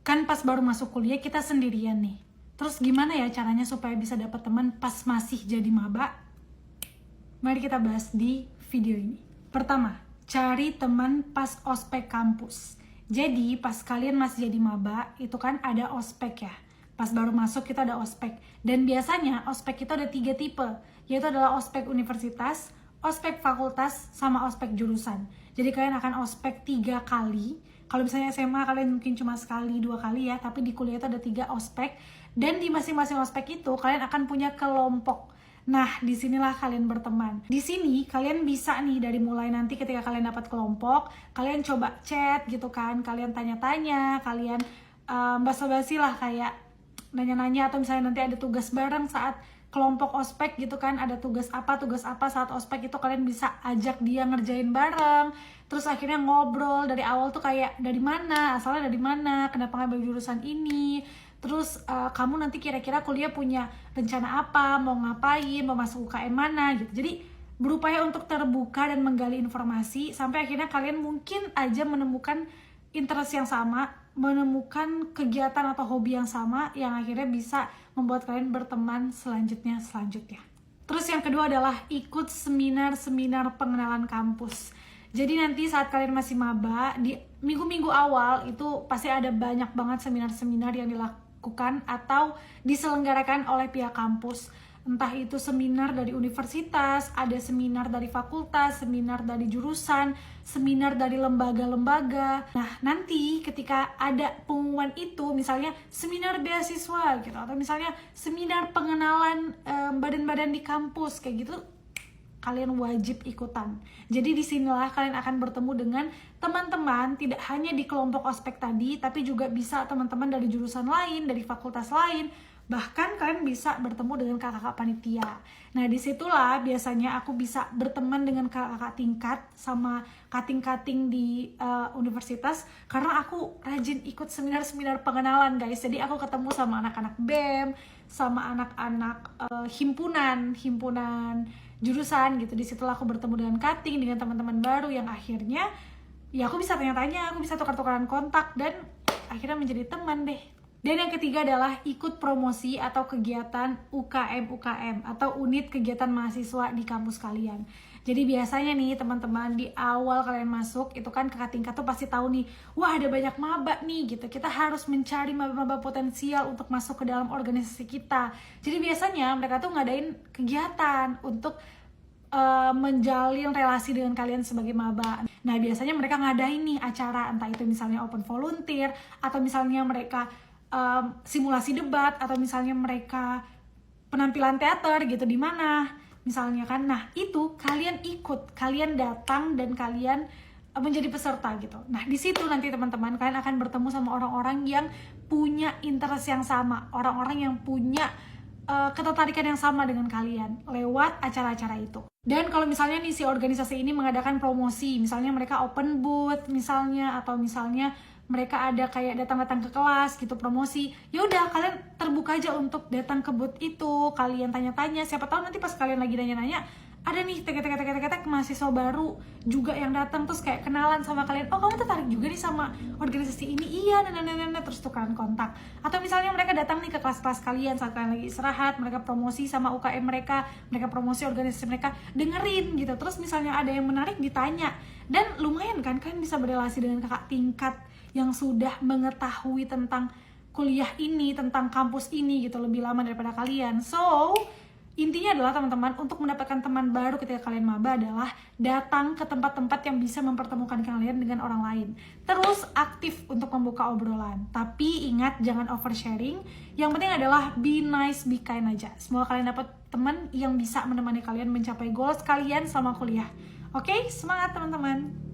Kan pas baru masuk kuliah kita sendirian nih. Terus gimana ya caranya supaya bisa dapat teman pas masih jadi maba? Mari kita bahas di video ini. Pertama, cari teman pas ospek kampus. Jadi pas kalian masih jadi maba, itu kan ada ospek ya. Pas baru masuk kita ada ospek. Dan biasanya ospek kita ada 3 tipe, yaitu adalah ospek universitas, ospek fakultas, sama ospek jurusan. Jadi kalian akan ospek 3 kali. Kalau misalnya SMA kalian mungkin cuma sekali, 2 kali ya, tapi di kuliah itu ada 3 ospek. Dan di masing-masing ospek itu kalian akan punya kelompok. Nah, disinilah kalian berteman. Di sini kalian bisa nih dari mulai nanti ketika kalian dapat kelompok, kalian coba chat gitu kan, kalian tanya-tanya, kalian basa-basi lah kayak nanya-nanya, atau misalnya nanti ada tugas bareng saat kelompok ospek gitu kan, ada tugas apa saat ospek itu kalian bisa ajak dia ngerjain bareng. Terus akhirnya ngobrol dari awal tuh kayak dari mana, asalnya dari mana, kenapa ngambil jurusan ini. Terus kamu nanti kira-kira kuliah punya rencana apa, mau ngapain, mau masuk UKM mana gitu. Jadi berupaya untuk terbuka dan menggali informasi sampai akhirnya kalian mungkin aja menemukan interest yang sama, menemukan kegiatan atau hobi yang sama yang akhirnya bisa membuat kalian berteman selanjutnya. Terus yang kedua adalah ikut seminar-seminar pengenalan kampus. Jadi nanti saat kalian masih maba, di minggu-minggu awal itu pasti ada banyak banget seminar-seminar yang dilakukan atau diselenggarakan oleh pihak kampus. Entah itu seminar dari universitas, ada seminar dari fakultas, seminar dari jurusan, seminar dari lembaga-lembaga. Nah, nanti ketika ada pengumuman itu, misalnya seminar beasiswa gitu, atau misalnya seminar pengenalan badan-badan di kampus, kayak gitu, kalian wajib ikutan. Jadi disinilah kalian akan bertemu dengan teman-teman, tidak hanya di kelompok ospek tadi, tapi juga bisa teman-teman dari jurusan lain, dari fakultas lain, bahkan kalian bisa bertemu dengan kakak-kakak panitia. Nah, disitulah biasanya aku bisa berteman dengan kakak-kakak tingkat sama kating-kating di universitas, karena aku rajin ikut seminar-seminar pengenalan guys. Jadi aku ketemu sama anak-anak BEM, sama anak-anak himpunan jurusan gitu. Disitulah aku bertemu dengan kating, dengan teman-teman baru yang akhirnya ya aku bisa tanya-tanya, aku bisa tukar-tukaran kontak, dan akhirnya menjadi teman deh. Dan yang ketiga adalah ikut promosi atau kegiatan UKM atau unit kegiatan mahasiswa di kampus kalian. Jadi biasanya nih teman-teman di awal kalian masuk itu kan kakak tingkat tuh pasti tahu nih, wah ada banyak maba nih gitu. Kita harus mencari maba-maba potensial untuk masuk ke dalam organisasi kita. Jadi biasanya mereka tuh ngadain kegiatan untuk menjalin relasi dengan kalian sebagai maba. Nah biasanya mereka ngadain nih acara, entah itu misalnya open volunteer, atau misalnya mereka simulasi debat, atau misalnya mereka penampilan teater gitu di mana misalnya kan. Nah itu kalian ikut, kalian datang dan kalian menjadi peserta gitu. Nah di situ nanti teman-teman kalian akan bertemu sama orang-orang yang punya interest yang sama, orang-orang yang punya ketertarikan yang sama dengan kalian lewat acara-acara itu. Dan kalau misalnya nih si organisasi ini mengadakan promosi, misalnya mereka open booth misalnya, atau misalnya mereka ada kayak datang-datang ke kelas gitu promosi, ya udah kalian terbuka aja untuk datang ke booth itu, kalian tanya-tanya, siapa tahu nanti pas kalian lagi nanya-nanya ada nih tek mahasiswa baru juga yang datang, terus kayak kenalan sama kalian, oh kamu tertarik juga nih sama organisasi ini, iya, nah, terus tukeran kontak. Atau misalnya mereka datang nih ke kelas-kelas kalian saat kalian lagi istirahat, mereka promosi sama UKM mereka promosi organisasi mereka, dengerin gitu, terus misalnya ada yang menarik ditanya, dan lumayan kan kalian bisa berrelasi dengan kakak tingkat yang sudah mengetahui tentang kuliah ini, tentang kampus ini gitu lebih lama daripada kalian. So intinya adalah teman-teman, untuk mendapatkan teman baru ketika kalian maba adalah datang ke tempat-tempat yang bisa mempertemukan kalian dengan orang lain. Terus aktif untuk membuka obrolan. Tapi ingat jangan oversharing. Yang penting adalah be nice, be kind aja. Semoga kalian dapat teman yang bisa menemani kalian mencapai goals kalian selama kuliah. Oke, semangat teman-teman.